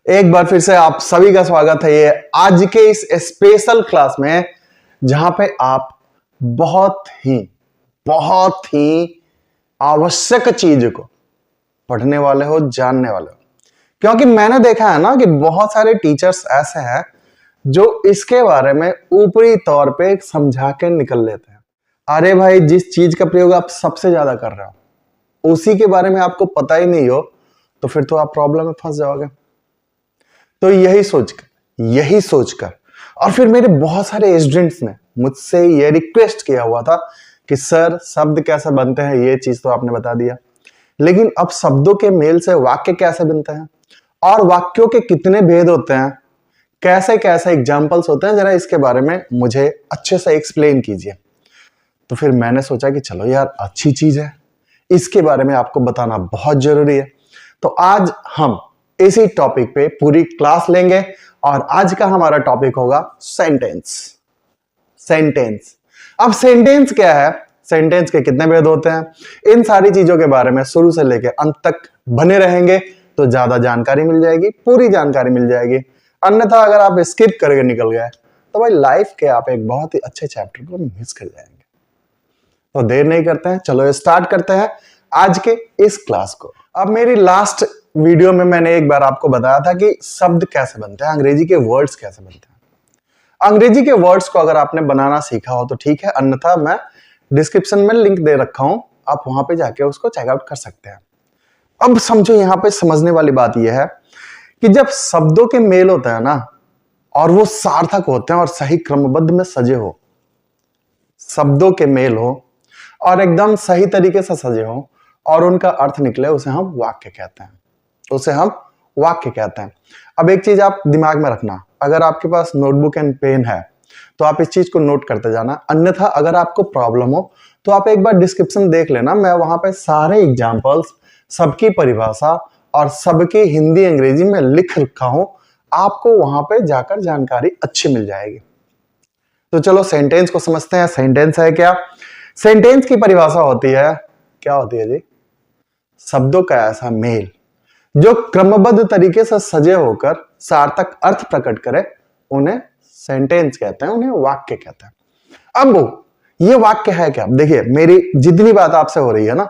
एक बार फिर से आप सभी का स्वागत है ये आज के इस स्पेशल क्लास में, जहां पे आप बहुत ही आवश्यक चीज को पढ़ने वाले हो, जानने वाले हो। क्योंकि मैंने देखा है ना कि बहुत सारे टीचर्स ऐसे हैं जो इसके बारे में ऊपरी तौर पे समझा के निकल लेते हैं। अरे भाई, जिस चीज का प्रयोग आप सबसे ज्यादा कर रहे हो उसी के बारे में आपको पता ही नहीं हो तो फिर तो आप प्रॉब्लम में फंस जाओगे। तो यही सोचकर और फिर मेरे बहुत सारे स्टूडेंट्स ने मुझसे ये रिक्वेस्ट किया हुआ था कि सर, शब्द कैसे बनते हैं ये चीज तो आपने बता दिया, लेकिन अब शब्दों के मेल से वाक्य कैसे बनते हैं और वाक्यों के कितने भेद होते हैं, कैसे कैसे एग्जाम्पल्स होते हैं, जरा इसके बारे में मुझे अच्छे से एक्सप्लेन कीजिए। तो फिर मैंने सोचा कि चलो यार, अच्छी चीज है, इसके बारे में आपको बताना बहुत जरूरी है। तो आज हम इसी टॉपिक पे पूरी क्लास लेंगे और आज का हमारा टॉपिक होगा सेंटेंस। अब सेंटेंस क्या है, सेंटेंस के कितने भेद होते हैं, इन सारी चीजों के बारे में शुरू से लेकर अंत तक बने रहेंगे तो ज्यादा जानकारी मिल जाएगी, पूरी जानकारी मिल जाएगी। अन्यथा अगर आप स्किप करके निकल गए तो भाई लाइफ के आप एक बहुत ही अच्छे चैप्टर को मिस कर जाएंगे। तो देर नहीं करते हैं, चलो स्टार्ट करते हैं आज के इस क्लास को। अब मेरी लास्ट वीडियो में मैंने एक बार आपको बताया था कि शब्द कैसे बनते हैं, अंग्रेजी के वर्ड्स कैसे बनते हैं। अंग्रेजी के वर्ड्स को अगर आपने बनाना सीखा हो तो ठीक है, अन्यथा मैं डिस्क्रिप्शन में लिंक दे रखा हूं, आप वहां पे जाके उसको चेकआउट कर सकते हैं। अब समझो, यहां पे समझने वाली बात यह है कि जब शब्दों के मेल होता है ना और वो सार्थक होते हैं और सही क्रमबद्ध में सजे हो, शब्दों के मेल हो और एकदम सही तरीके से सजे हो और उनका अर्थ निकले, उसे हम वाक्य कहते हैं। अब एक चीज आप दिमाग में रखना, अगर आपके पास नोटबुक एंड पेन है तो आप इस चीज को नोट करते जाना, अन्यथा अगर आपको प्रॉब्लम हो तो आप एक बार डिस्क्रिप्शन देख लेना, मैं वहां पे सारे एग्जांपल्स, सबकी परिभाषा और सबकी हिंदी अंग्रेजी में लिख रखा हूं, आपको वहां पे जाकर जानकारी अच्छी मिल जाएगी। तो चलो सेंटेंस को समझते हैं। सेंटेंस है क्या? सेंटेंस की परिभाषा होती है, क्या होती है जी? शब्दों का ऐसा मेल जो क्रमबद्ध तरीके से सजे होकर सार्थक अर्थ प्रकट करे, उन्हें सेंटेंस कहते हैं, उन्हें वाक्य कहते हैं। अब ये वाक्य है क्या? देखिए, मेरी जितनी बात आपसे हो रही है ना,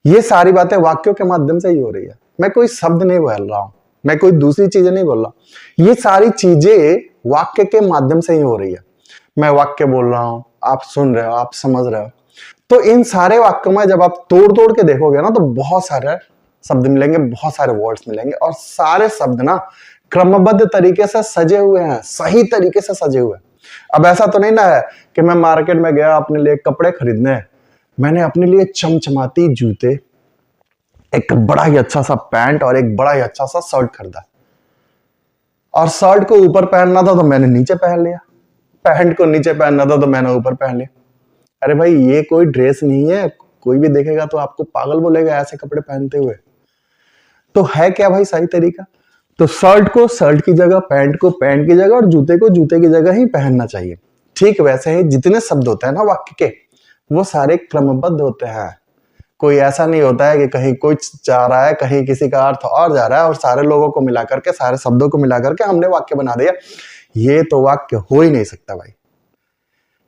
ये सारी बातें वाक्यों के माध्यम से ही हो रही है। मैं कोई शब्द नहीं बोल रहा हूं, मैं कोई दूसरी चीजें नहीं बोल रहा, ये सारी चीजें वाक्य के माध्यम से ही हो रही है। मैं वाक्य बोल रहा हूं, आप सुन रहे हो, आप समझ रहे हो। तो इन सारे वाक्यों में जब आप तोड़ तोड़ के देखोगे ना तो बहुत सारे शब्द मिलेंगे, बहुत सारे वर्ड्स मिलेंगे और सारे शब्द ना क्रमबद्ध तरीके से सजे हुए हैं, सही तरीके से सजे हुए हैं। अब ऐसा तो नहीं ना है कि मैं मार्केट में गया अपने लिए कपड़े खरीदने, मैंने अपने लिए चमचमाती जूते, एक बड़ा ही अच्छा सा पैंट और एक बड़ा ही अच्छा सा शर्ट खरीदा, और शर्ट को ऊपर पहनना था तो मैंने नीचे पहन लिया, पैंट को नीचे पहनना था तो मैंने ऊपर पहन लिया। अरे भाई, ये कोई ड्रेस नहीं है, कोई भी देखेगा तो आपको पागल बोलेगा ऐसे कपड़े पहनते हुए। तो है क्या भाई सही तरीका? तो शर्ट को शर्ट की जगह, पैंट को पैंट की जगह और जूते को जूते की जगह ही पहनना चाहिए। ठीक वैसे ही जितने शब्द होते हैं ना वाक्य के, वो सारे क्रमबद्ध होते हैं। कोई ऐसा नहीं होता है कि कहीं कुछ जा रहा है, कहीं किसी का अर्थ और जा रहा है और सारे लोगों को मिला करके, सारे शब्दों को मिला करके हमने वाक्य बना दिया। ये तो वाक्य हो ही नहीं सकता भाई,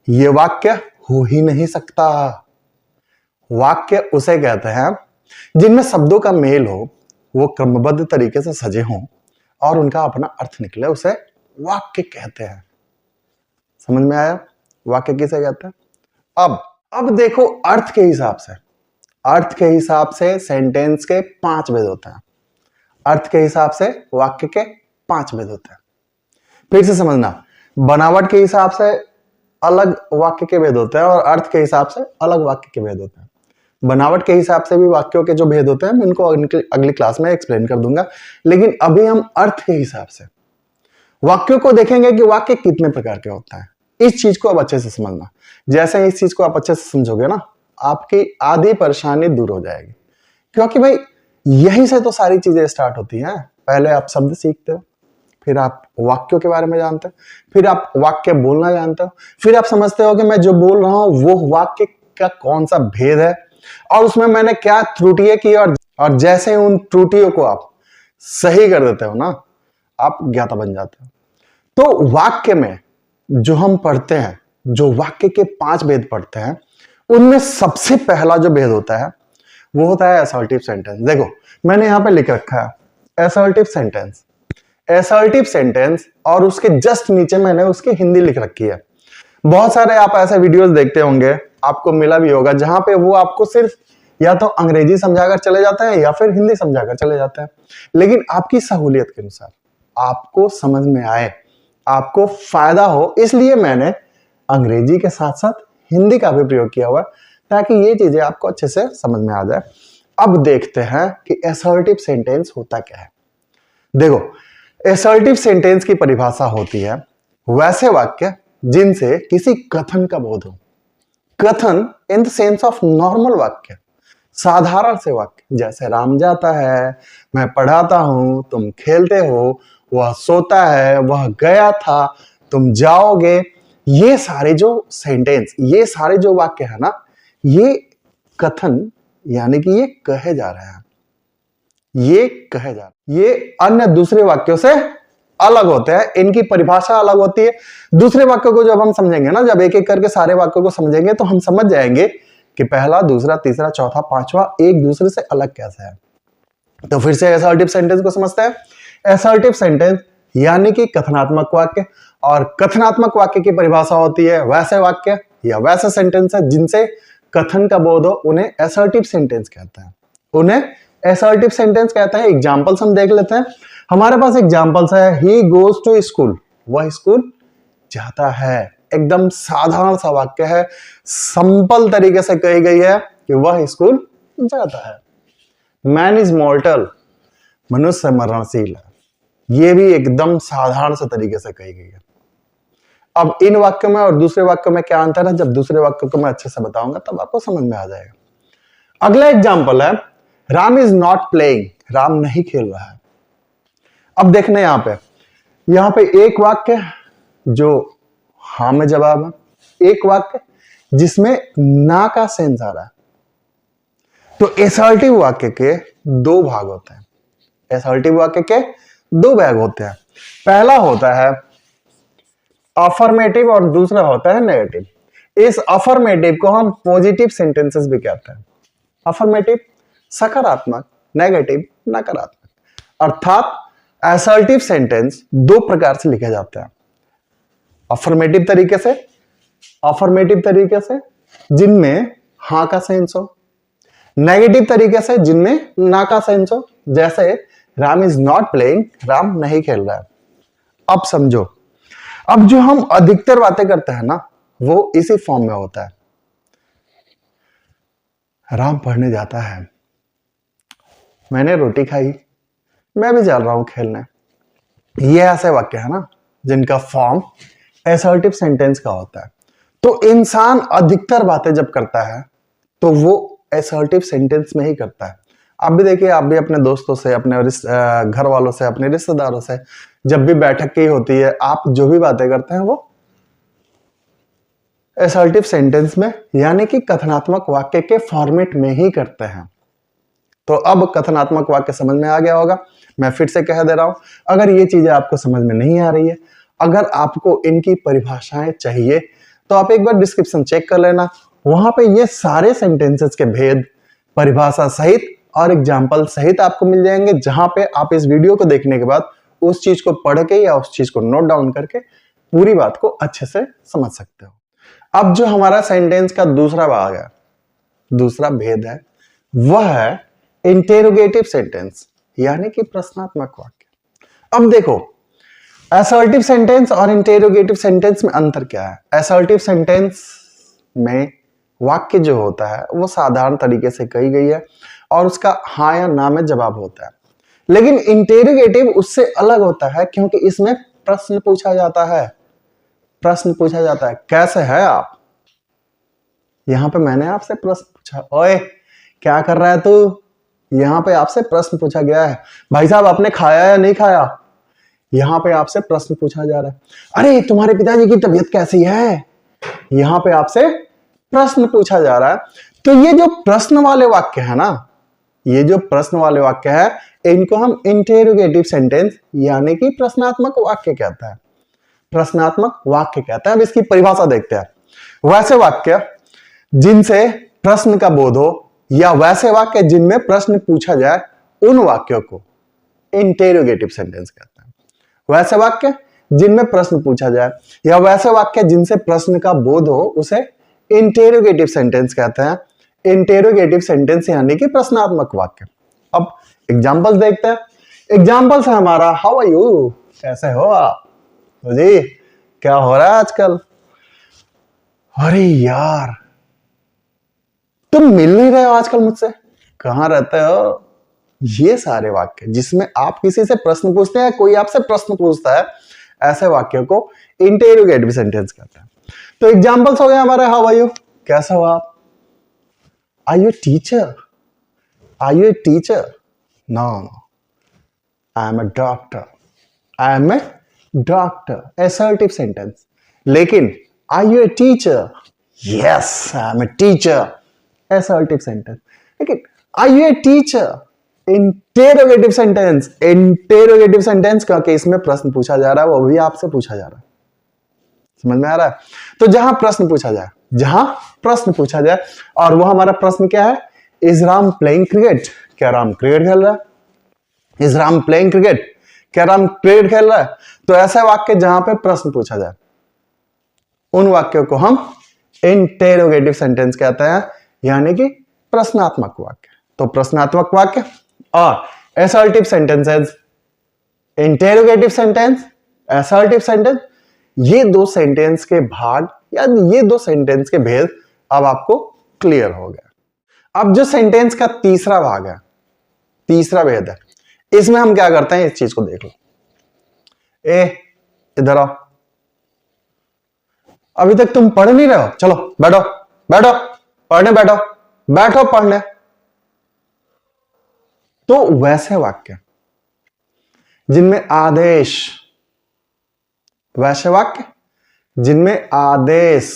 ये वाक्य हो ही नहीं सकता। वाक्य उसे कहते हैं जिनमें शब्दों का मेल हो, वो क्रमबद्ध तरीके से सजे हों और उनका अपना अर्थ निकले, उसे वाक्य कहते हैं। समझ में आया वाक्य किसे कहते हैं? अब देखो, अर्थ के हिसाब से सेंटेंस के 5 भेद होते हैं। अर्थ के हिसाब से वाक्य के 5 भेद होते हैं। फिर से समझना, बनावट के हिसाब से अलग वाक्य के भेद होते हैं और अर्थ के हिसाब से अलग वाक्य के भेद होते हैं। बनावट के हिसाब से भी वाक्यों के जो भेद होते हैं मैं इनको अगली क्लास में एक्सप्लेन कर दूंगा, लेकिन अभी हम अर्थ के हिसाब से वाक्यों को देखेंगे कि वाक्य कितने प्रकार के होते हैं। इस चीज को अब अच्छे से समझना। जैसे इस चीज को आप अच्छे से समझोगे ना, आपकी आधी परेशानी दूर हो जाएगी। क्योंकि भाई यहीं से तो सारी चीजें स्टार्ट होती हैं। पहले आप शब्द सीखते हो, फिर आप वाक्यों के बारे में जानते हो, फिर आप वाक्य बोलना जानते हो, फिर आप समझते हो कि मैं जो बोल रहा हूं वो वाक्य का कौन सा भेद है और उसमें मैंने क्या त्रुटियां की, और जैसे उन त्रुटियों को आप सही कर देते हो ना, आप ज्ञाता बन जाते हो। तो वाक्य में जो हम पढ़ते हैं, जो वाक्य के 5 भेद पढ़ते हैं, उनमें सबसे पहला जो भेद होता है वो होता है असर्टिव सेंटेंस। देखो मैंने यहां पे लिख रखा है असर्टिव सेंटेंस, असर्टिव सेंटेंस, और उसके जस्ट नीचे मैंने उसकी हिंदी लिख रखी है। बहुत सारे आप ऐसे वीडियोस देखते होंगे, आपको मिला भी होगा, जहां पे वो आपको सिर्फ या तो अंग्रेजी समझाकर चले जाते हैं या फिर हिंदी समझाकर चले जाते हैं। लेकिन आपकी सहूलियत के अनुसार, आपको समझ में आए, आपको फायदा हो, इसलिए मैंने अंग्रेजी के साथ साथ हिंदी का भी प्रयोग किया हुआ है, ताकि ये चीजें आपको अच्छे से समझ में आ जाए। अब देखते हैं कि असर्टिव सेंटेंस होता क्या है। देखो असर्टिव सेंटेंस की परिभाषा होती है वैसे वाक्य जिनसे किसी कथन का बोध हो। कथन in the sense of normal वाक्य, साधारण से वाक्य, जैसे राम जाता है, मैं पढ़ाता हूं, तुम खेलते हो, वह सोता है, वह गया था, तुम जाओगे। ये सारे जो सेंटेंस, ये सारे जो वाक्य है ना, ये कथन यानी कि ये कहे जा रहे हैं, ये कहे जा रहे हैं, ये अन्य दूसरे वाक्यों से अलग होते हैं, इनकी परिभाषा अलग होती है। दूसरे वाक्यों को जब हम समझेंगे ना, जब एक एक करके सारे वाक्यों को समझेंगे तो हम समझ जाएंगे कि पहला, दूसरा, तीसरा, चौथा, पांचवा एक दूसरे से अलग कैसे है। तो फिर से असर्टिव सेंटेंस को समझते हैं। असर्टिव सेंटेंस यानी कि कथनात्मक वाक्य, और कथनात्मक वाक्य की परिभाषा होती है वैसे वाक्य या वैसे सेंटेंस है जिनसे कथन का बोध हो, उन्हें असर्टिव सेंटेंस कहते हैं, उन्हें असर्टिव सेंटेंस कहते हैं। एग्जांपल्स हम देख लेते हैं। हमारे पास एग्जांपल्स है, ही गोज टू स्कूल, वह स्कूल जाता है। एकदम साधारण सा वाक्य है, सिंपल तरीके से कही गई है कि वह स्कूल जाता है। मैन इज मॉर्टल, मनुष्य मरणशील है, यह भी एकदम साधारण से तरीके से कही गई है। अब इन वाक्यों में और दूसरे वाक्यों में क्या अंतर है, जब दूसरे वाक्यों को मैं अच्छे से बताऊंगा तब आपको समझ में आ जाएगा। अगला एग्जाम्पल है, Ram is not playing, Ram नहीं खेल रहा है। अब देखने यहां पे एक वाक्य जो हाँ में जवाब है, एक वाक्य जिसमें ना का सेंस आ रहा है। तो असर्टिव वाक्य के दो भाग होते हैं, असर्टिव वाक्य के दो भाग होते हैं। पहला होता है अफर्मेटिव और दूसरा होता है नेगेटिव। इस अफर्मेटिव को हम पॉजिटिव सेंटेंसेस भी कहते हैं। अफर्मेटिव सकारात्मक, नेगेटिव नकारात्मक। अर्थात असर्टिव सेंटेंस दो प्रकार से लिखे जाते हैं, अफर्मेटिव तरीके से जिनमें हां का सेंस हो, नेगेटिव तरीके से जिनमें ना का सेंस हो। जैसे Ram is not playing, Ram नहीं खेल रहा है। अब समझो, अब जो हम अधिकतर बातें करते हैं ना, वो इसी फॉर्म में होता है। राम पढ़ने जाता है, मैंने रोटी खाई, मैं भी जा रहा हूं खेलने। ये ऐसे वाक्य है ना जिनका फॉर्म असर्टिव सेंटेंस का होता है। तो इंसान अधिकतर बातें जब करता है तो वो असर्टिव सेंटेंस में ही करता है। आप भी देखिए, आप भी अपने दोस्तों से, अपने घर वालों से, अपने रिश्तेदारों से जब भी बैठक की होती है, आप जो भी बातें करते हैं वो असर्टिव सेंटेंस में यानी कि कथनात्मक वाक्य के फॉर्मेट में ही करते हैं। तो अब कथनात्मक वाक्य समझ में आ गया होगा। मैं फिर से कह दे रहा हूं, अगर ये चीजें आपको समझ में नहीं आ रही है, अगर आपको इनकी परिभाषाएं चाहिए, तो आप एक बार डिस्क्रिप्शन चेक कर लेना, वहां पे ये सारे सेंटेंसेस के भेद परिभाषा सहित और एग्जाम्पल सहित आपको मिल जाएंगे, जहां पे आप इस वीडियो को देखने के बाद उस चीज को पढ़ के या उस चीज को नोट डाउन करके पूरी बात को अच्छे से समझ सकते हो। अब जो हमारा सेंटेंस का दूसरा भाग है, दूसरा भेद है, वह है इंटेरोगेटिव सेंटेंस यानी कि प्रश्नात्मक वाक्य। अब देखो, असर्टिव सेंटेंस और इंटेरोगेटिव सेंटेंस में अंतर क्या है। असर्टिव सेंटेंस में वाक्य जो होता है वो साधारण तरीके से कही गई है और उसका हाँ या ना में जवाब होता है। लेकिन इंटेरोगेटिव उससे अलग होता है, क्योंकि इसमें प्रश्न पूछा जाता है। प्रश्न पूछा जाता है, कैसे है आप। यहां पे मैंने आपसे प्रश्न पूछा, ओए क्या कर रहा है तू, यहां पे आपसे प्रश्न पूछा गया है। भाई साहब आपने खाया या नहीं खाया, यहां पे आपसे प्रश्न पूछा जा रहा है। अरे तुम्हारे पिताजी की तबीयत कैसी है, यहां पे आपसे प्रश्न पूछा जा रहा है। तो ये जो प्रश्न वाले वाक्य है ना, ये जो प्रश्न वाले वाक्य है इनको हम इंटेरोगेटिव सेंटेंस यानी कि प्रश्नात्मक वाक्य कहते हैं। प्रश्नात्मक वाक्य कहते हैं। अब इसकी परिभाषा देखते हैं। वैसे वाक्य जिनसे प्रश्न का बोध हो या वैसे वाक्य जिनमें प्रश्न पूछा जाए उन वाक्यों को इंटेरोगेटिव सेंटेंस कहते हैं। वैसे वाक्य जिनमें प्रश्न पूछा जाए या वैसे वाक्य जिनसे प्रश्न का बोध हो उसे इंटेरोगेटिव सेंटेंस कहते हैं। इंटेरोगेटिव सेंटेंस यानी कि प्रश्नात्मक वाक्य। अब एग्जांपल्स देखते हैं। एग्जांपल्स है हमारा हाउ आर यू, कैसे हो आप, तो जी क्या हो रहा है आजकल। अरे यार तुम मिल नहीं रहे हो आजकल मुझसे, कहां रहते हो। ये सारे वाक्य जिसमें आप किसी से प्रश्न पूछते हैं, कोई आपसे प्रश्न पूछता है, ऐसे वाक्यों को इंटेरोगेटिव सेंटेंस कहते हैं। तो एग्जांपल्स हो गए हमारे हाउ आर यू, कैसे हो आप। Are you teacher, are you a teacher, no no I am a doctor, I am a doctor, assertive sentence. लेकिन are you a teacher, yes I am a teacher, assertive sentence. लेकिन are you a teacher, interrogative sentence. Interrogative sentence क्योंकि इसमें प्रश्न पूछा जा रहा है, वो भी आपसे पूछा जा रहा है। समझ में आ रहा है। तो जहां प्रश्न पूछा जाए, जहां प्रश्न पूछा जाए और वो हमारा प्रश्न क्या है, इज राम प्लेइंग क्रिकेट, क्या राम क्रिकेट खेल रहा है। इज राम प्लेइंग क्रिकेट, क्या राम क्रिकेट खेल रहा है। तो ऐसे वाक्य जहां पे प्रश्न पूछा जाए उन वाक्यों को हम इंटेरोगेटिव सेंटेंस कहते हैं यानी कि प्रश्नात्मक वाक्य। तो प्रश्नात्मक वाक्य और assertive sentences, interrogative sentence, assertive sentence, ये दो सेंटेंस के भाग या ये दो सेंटेंस के भेद अब आपको क्लियर हो गया। अब जो सेंटेंस का तीसरा भाग है, तीसरा भेद है, इसमें हम क्या करते हैं, इस चीज को देख लो। ए इधर आओ, अभी तक तुम पढ़ नहीं रहे हो, चलो बैठो बैठो पढ़ने, बैठो बैठो पढ़ने। तो वैसे वाक्य जिनमें आदेश, वैसे वाक्य जिनमें आदेश,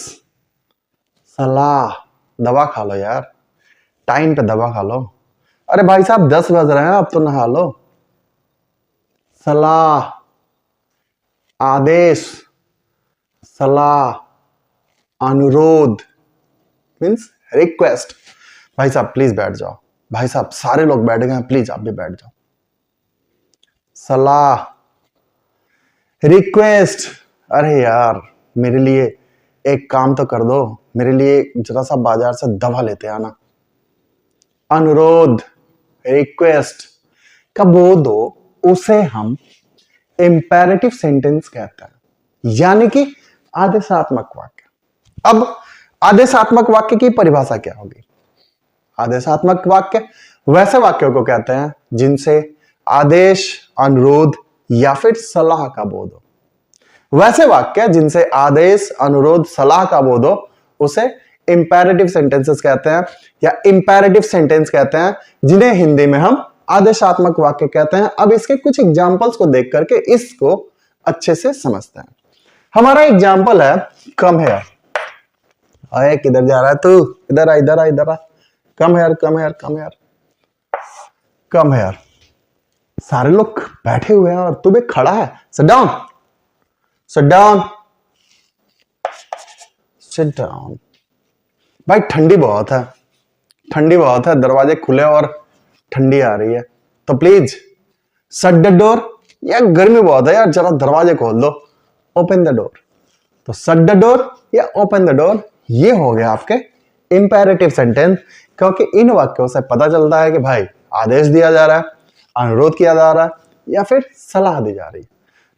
सलाह, दवा खा लो यार, टाइम पे दवा खा लो। अरे भाई साहब 10 बज रहे हैं, अब तो नहा लो। सलाह, आदेश, सलाह, अनुरोध मीन्स रिक्वेस्ट। भाई साहब प्लीज बैठ जाओ, भाई साहब सारे लोग बैठ गए हैं, प्लीज आप भी बैठ जाओ। सलाह, रिक्वेस्ट, अरे यार मेरे लिए एक काम तो कर दो, मेरे लिए जरा सा बाजार से दवा लेते आना। अनुरोध, रिक्वेस्ट का बोध हो उसे हम इंपेरेटिव सेंटेंस कहते हैं यानी कि आदेशात्मक वाक्य। अब आदेशात्मक वाक्य की परिभाषा क्या होगी। आदेशात्मक वाक्य वैसे वाक्यों को कहते हैं जिनसे आदेश, अनुरोध या फिर सलाह का बोध हो। वैसे वाक्य जिनसे आदेश, अनुरोध, सलाह का बोध हो उसे इंपेरेटिव सेंटेंसेस कहते हैं या इंपेरेटिव सेंटेंस कहते हैं, जिन्हें हिंदी में हम आदेशात्मक वाक्य कहते हैं। अब इसके कुछ एग्जांपल्स को देख करके इसको अच्छे से समझते हैं। हमारा एग्जांपल है कम हेयर। अरे किधर जा रहा है तू, इधर आ इधर आ इधर आ, come here come here come here come here. सारे लोग बैठे हुए हैं और तू भी खड़ा है। Sit down sit down sit down. भाई ठंडी बहुत है, ठंडी बहुत है, दरवाजे खुले और ठंडी आ रही है, तो प्लीज शट द डोर। या गर्मी बहुत है यार, जरा दरवाजे खोल दो, ओपन द डोर। तो शट द डोर या ओपन द डोर, ये हो गया आपके इंपेरेटिव सेंटेंस, क्योंकि इन वाक्यों से पता चलता है कि भाई आदेश दिया जा रहा है, अनुरोध किया जा रहा है या फिर सलाह दी जा रही है।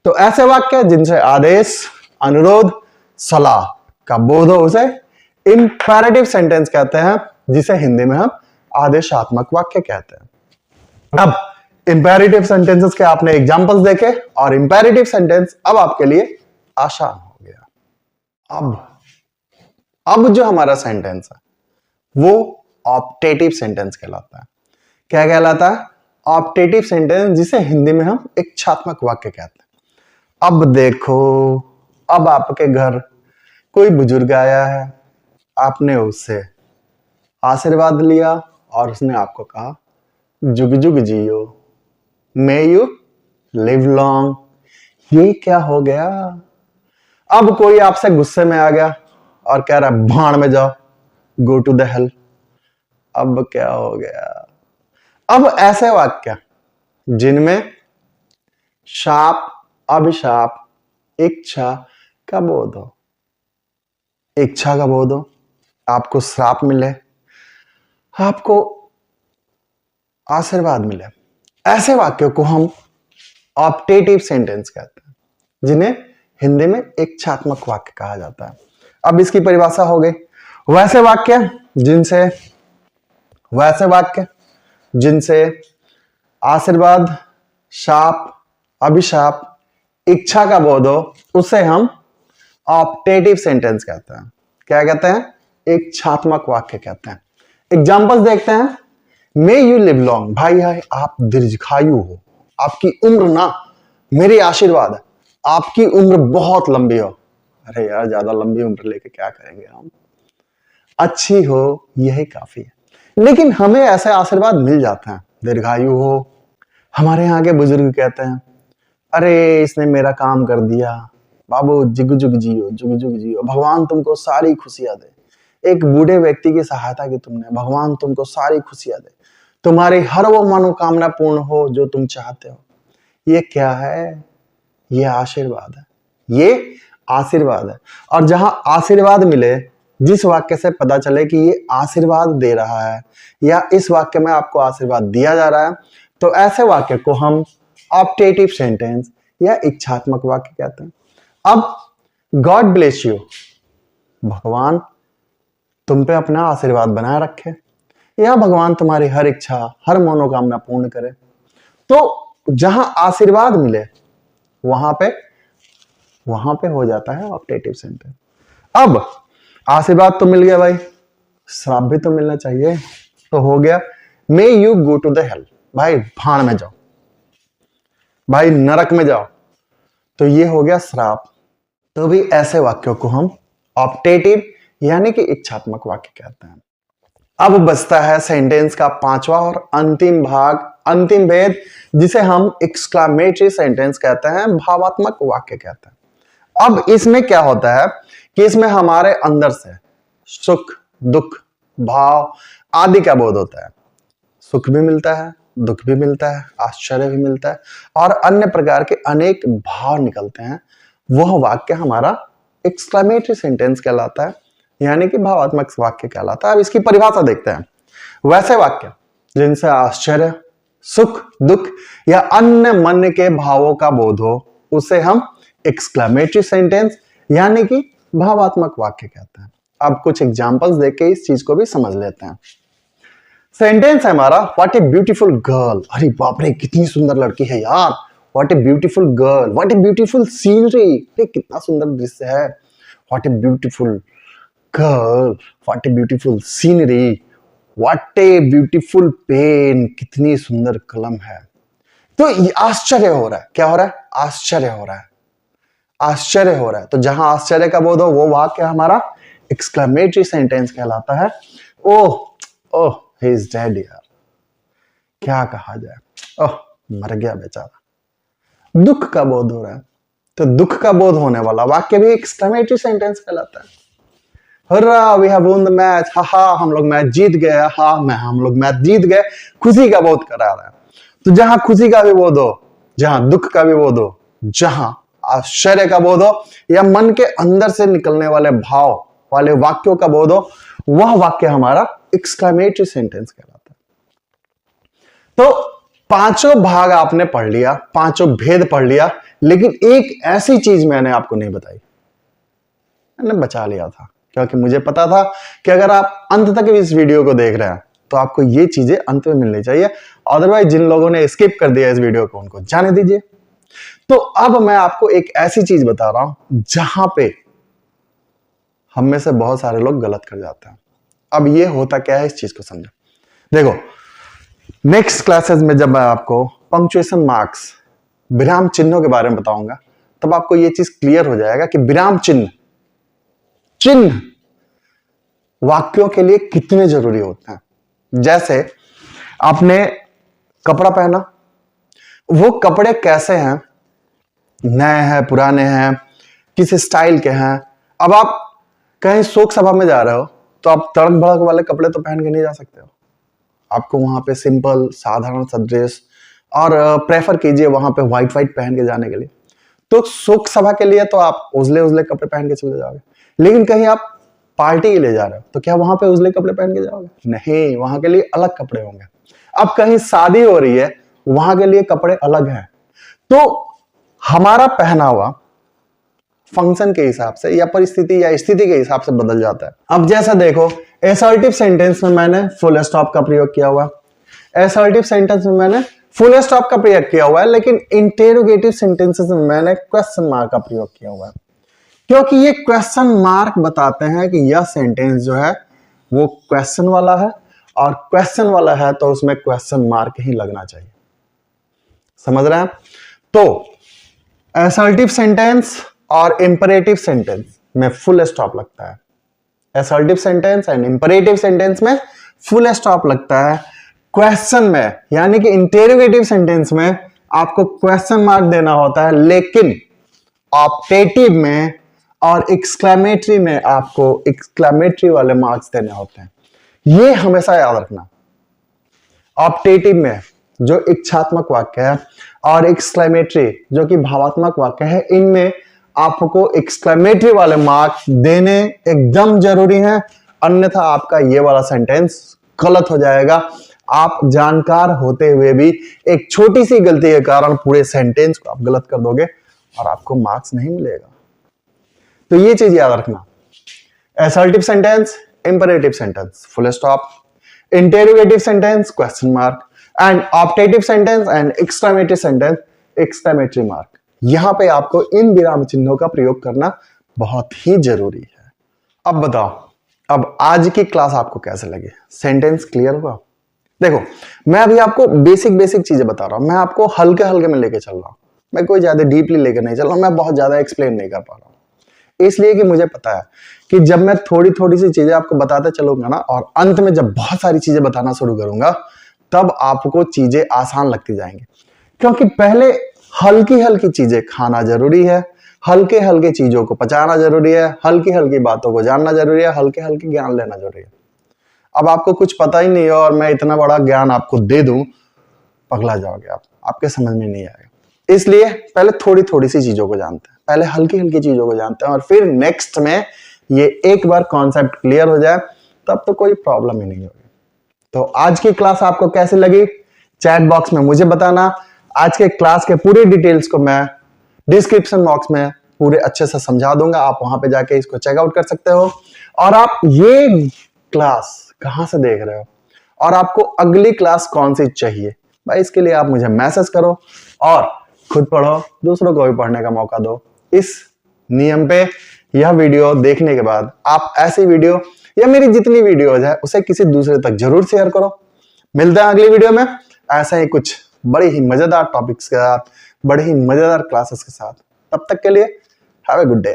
तो ऐसे वाक्य जिनसे आदेश, अनुरोध, सलाह का बोध हो उसे इंपेरेटिव सेंटेंस कहते हैं, जिसे हिंदी में हम आदेशात्मक वाक्य कहते हैं। अब इंपेरेटिव सेंटेंसेस के आपने एग्जांपल्स देखे और इंपेरेटिव सेंटेंस अब आपके लिए आसान हो गया। अब जो हमारा सेंटेंस है वो ऑप्टेटिव सेंटेंस कहलाता है। क्या कहलाता है? ऑप्टेटिव सेंटेंस, जिसे हिंदी में हम इच्छात्मक वाक्य कहते हैं। अब देखो, अब आपके घर कोई बुजुर्ग आया है, आपने उससे आशीर्वाद लिया और उसने आपको कहा जुग जुग जियो, मे यू लिव लॉन्ग। ये क्या हो गया? अब कोई आपसे गुस्से में आ गया और कह रहा है भाड़ में जाओ, गो टू द हेल। अब क्या हो गया? अब ऐसे वाक्य जिनमें शाप, अभिशाप, इच्छा का बोध हो, इच्छा का बोध हो, आपको श्राप मिले, आपको आशीर्वाद मिले, ऐसे वाक्यों को हम ऑप्टेटिव सेंटेंस कहते हैं, जिन्हें हिंदी में इच्छात्मक वाक्य कहा जाता है। अब इसकी परिभाषा हो गई। वैसे वाक्य जिनसे आशीर्वाद, शाप, अभिशाप, इच्छा का बोध हो, उसे हम ऑप्टेटिव सेंटेंस कहते हैं। क्या कहते हैं? इच्छात्मक वाक्य कहते हैं। एग्जांपल्स देखते हैं। मे यू लिव लॉन्ग, भाई है आप दीर्घायु हो, आपकी उम्र ना मेरी आशीर्वाद है, आपकी उम्र बहुत लंबी हो। अरे यार, ज्यादा लंबी उम्र लेके क्या करेंगे हम? अच्छी हो यही काफी है। लेकिन हमें ऐसे आशीर्वाद मिल जाते हैं, दीर्घायु हो। हमारे यहाँ के बुजुर्ग कहते हैं, अरे इसने मेरा काम कर दिया, बाबू जुग जुग जियो, जुग जुग जियो, भगवान तुमको सारी खुशियां दे। एक बूढ़े व्यक्ति की सहायता की तुमने, भगवान तुमको सारी खुशियां दे, तुम्हारी हर वो मनोकामना पूर्ण हो जो तुम चाहते हो। ये क्या है? ये आशीर्वाद है, ये आशीर्वाद है। और जहां आशीर्वाद मिले, जिस वाक्य से पता चले कि ये आशीर्वाद दे रहा है या इस वाक्य में आपको आशीर्वाद दिया जा रहा है, तो ऐसे वाक्य को हम ऑप्टेटिव सेंटेंस या इच्छात्मक वाक्य कहते हैं। अब गॉड ब्लेस यू, भगवान तुम पे अपना आशीर्वाद बनाए रखे, या भगवान तुम्हारी हर इच्छा, हर मनोकामना पूर्ण करे। तो जहां आशीर्वाद मिले वहां पे हो जाता है ऑप्टेटिव सेंटेंस। अब आशीर्वाद तो मिल गया भाई, श्राप भी तो मिलना चाहिए, तो हो गया may you go to the hell, भाई भाड़ में जाओ, भाई नरक में जाओ। तो ये हो गया श्राप। तो भी ऐसे वाक्यों को हम ऑप्टेटिव यानी कि इच्छात्मक वाक्य कहते हैं। अब बचता है सेंटेंस का पांचवा और अंतिम भाग, अंतिम भेद, जिसे हम एक्सक्लेमेटरी सेंटेंस कहते हैं, भावात्मक वाक्य कहते हैं। अब इसमें क्या होता है कि इसमें हमारे अंदर से सुख, दुख, भाव आदि का बोध होता है। सुख भी मिलता है, दुख भी मिलता है, आश्चर्य भी मिलता है और अन्य प्रकार के अनेक भाव निकलते हैं। वह वाक्य हमारा एक्सक्लेमेटरी सेंटेंस कहलाता है, यानी कि भावात्मक वाक्य कहलाता है। अब इसकी परिभाषा देखते हैं। वैसे वाक्य जिनसे आश्चर्य, सुख, दुख या अन्य मन के भावों का बोध हो, उसे हम एक्सक्लेमेटरी सेंटेंस यानी कि भावात्मक वाक्य कहते हैं। अब कुछ एग्जांपल्स देके इस चीज को भी समझ लेते हैं। सेंटेंस है हमारा, व्हाट ए ब्यूटीफुल गर्ल, अरे बाप रे कितनी सुंदर लड़की है यार, what a beautiful girl, what a beautiful scenery, अरे कितना सुंदर दृश्य है, what a beautiful girl, what a beautiful scenery, what a beautiful pen, कितनी सुंदर कलम है। तो ये आश्चर्य हो रहा है, क्या हो रहा है? आश्चर्य हो रहा है, आश्चर्य हो रहा है। तो जहां आश्चर्य का बोध हो वो वाक्य हमारा एक्सक्लेमेटरी सेंटेंस कहलाता है। ओह ओह ही इज डेड यार, क्या कहा जाए, ओह मर गया बेचारा। दुख का बोध हो रहा है, तो दुख का बोध होने वाला वाक्य भी एक्सक्लेमेटरी सेंटेंस कहलाता है। Hurrah we have won the match, हा हा हम लोग मैच जीत गए, हा मैं हम लोग मैच जीत गए, खुशी का बोध करा रहा है। तो जहां खुशी का भी बोध हो, जहां दुख का भी बोध हो, जहां आश्चर्य का बोध हो या मन के अंदर से निकलने वाले भाव वाले वाक्यों का बोध हो, वह वाक्य हमारा एक्सक्लेमेटरी सेंटेंस कहलाता है। तो पांचों भाग आपने पढ़ लिया, पांचों भेद पढ़ लिया, लेकिन एक ऐसी चीज मैंने आपको नहीं बताई, मैंने बचा लिया था, क्योंकि मुझे पता था कि अगर आप अंत तक इस वीडियो को देख रहे हैं तो आपको ये चीजें अंत में मिलनी चाहिए। अदरवाइज जिन लोगों ने स्किप कर दिया इस वीडियो को, उनको जाने दीजिए। तो अब मैं आपको एक ऐसी चीज बता रहा हूं जहां पे हम में से बहुत सारे लोग गलत कर जाते हैं। अब ये होता क्या है, इस चीज को समझो। देखो, नेक्स्ट क्लासेस में जब मैं आपको पंक्चुएशन मार्क्स, विराम चिन्हों के बारे में बताऊंगा, तब आपको ये चीज क्लियर हो जाएगा कि विराम चिन्ह वाक्यों के लिए कितने जरूरी होते हैं। जैसे आपने कपड़ा पहना, वो कपड़े कैसे हैं, नए हैं, पुराने हैं, किस स्टाइल के हैं। अब आप कहीं शोक सभा में जा रहे हो तो आप तड़क भड़क वाले कपड़े तो पहन के नहीं जा सकते हो। आपको वहां पे सिंपल साधारण सा ड्रेस, और प्रेफर कीजिए वहां पे व्हाइट पहन के जाने के लिए। तो शोक सभा के लिए तो आप उजले उजले कपड़े पहन के चले जाओगे, लेकिन कहीं आप पार्टी के लिए जा रहे हो तो क्या वहां पे उजले कपड़े पहन के जाओगे? नहीं, वहां के लिए अलग कपड़े होंगे। अब कहीं शादी हो रही है, वहां के लिए कपड़े अलग हैं। तो हमारा पहनावा फंक्शन के हिसाब से या परिस्थिति या स्थिति के हिसाब से बदल जाता है। अब जैसा देखो, असर्टिव सेंटेंस में मैंने फुल स्टॉप का प्रयोग किया हुआ है, असर्टिव सेंटेंस में मैंने फुल स्टॉप का प्रयोग किया हुआ है, लेकिन इंटेरोगेटिव सेंटेंसेस में मैंने क्वेश्चन मार्क का प्रयोग किया हुआ है, क्योंकि ये क्वेश्चन मार्क बताते हैं कि यह सेंटेंस जो है वो क्वेश्चन वाला है, और क्वेश्चन वाला है तो उसमें क्वेश्चन मार्क ही लगना चाहिए। समझ रहे हैं? तो असर्टिव सेंटेंस और इंपरेटिव सेंटेंस में फुल स्टॉप लगता है। Assertive sentence and imperative sentence में फुल स्टॉप लगता है। क्वेश्चन में यानी कि इंटेरोगेटिव सेंटेंस में आपको क्वेश्चन मार्क देना होता है, लेकिन ऑप्टेटिव में और एक्सक्लेमेटरी में आपको एक्सक्लेमेटरी वाले मार्क्स देने होते हैं। ये हमेशा याद रखना। ऑप्टेटिव में जो इच्छात्मक वाक्य है और एक्सक्लेमेटरी जो कि भावात्मक वाक्य है, इनमें आपको एक्सक्लेमेटरी वाले मार्क्स देने एकदम जरूरी हैं, अन्यथा आपका ये वाला सेंटेंस गलत हो जाएगा। आप जानकार होते हुए भी एक छोटी सी गलती के कारण पूरे सेंटेंस को आप गलत कर दोगे और आपको मार्क्स नहीं मिलेगा। तो ये चीज याद रखना। Assertive sentence, imperative sentence full stop, interrogative sentence question mark, and optative sentence and exclamatory sentence exclamatory mark. यहां पे आपको इन विराम चिन्हों का प्रयोग करना बहुत ही जरूरी है। अब बताओ, अब आज की क्लास आपको कैसे लगी? सेंटेंस क्लियर हुआ? देखो, मैं अभी आपको बेसिक चीजें बता रहा हूं, मैं आपको हल्के हल्के में लेके चल रहा हूं, मैं कोई ज्यादा डीपली लेकर नहीं चल रहा हूं, मैं बहुत ज्यादा एक्सप्लेन नहीं कर पा रहा हूं, इसलिए कि मुझे पता है कि जब मैं थोड़ी थोड़ी सी चीजें आपको बताते चलूंगा ना, और अंत में जब बहुत सारी चीजें बताना शुरू करूंगा, तब आपको चीजें आसान लगती जाएंगी। क्योंकि पहले हल्की हल्की चीजें खाना जरूरी है, हल्के हल्के चीजों को पचाना जरूरी है, हल्की हल्की बातों को जानना जरूरी है, हल्के हल्के ज्ञान लेना जरूरी है। अब आपको कुछ पता ही नहीं है और मैं इतना बड़ा ज्ञान आपको दे दूं, पगला जाओगे आप, आपके समझ में नहीं आएगा। इसलिए पहले थोड़ी थोड़ी सी चीजों को जानते हैं, पहले हल्की हल्की चीजों को जानते हैं, और फिर नेक्स्ट में ये एक बार कॉन्सेप्ट क्लियर हो जाए तब तो कोई प्रॉब्लम ही नहीं होगी। तो आज की क्लास आपको कैसी लगी चैट बॉक्स में मुझे बताना। आज के क्लास के पूरे डिटेल्स को मैं डिस्क्रिप्शन बॉक्स में पूरे अच्छे से समझा दूंगा, आप वहां पे जाके इसको चेकआउट कर सकते हो। और आप ये क्लास कहां से देख रहे हो और आपको अगली क्लास कौन सी चाहिए, भाई इसके लिए आप मुझे मैसेज करो और खुद पढ़ो, दूसरों को भी पढ़ने का मौका दो। इस नियम पे यह वीडियो देखने के बाद आप ऐसी वीडियो या मेरी जितनी वीडियोज है उसे किसी दूसरे तक जरूर शेयर करो। मिलते हैं अगली वीडियो में ऐसे ही कुछ बड़ी ही मजेदार टॉपिक्स के साथ, बड़े ही मजेदार क्लासेस के साथ। तब तक के लिए हैव ए गुड डे।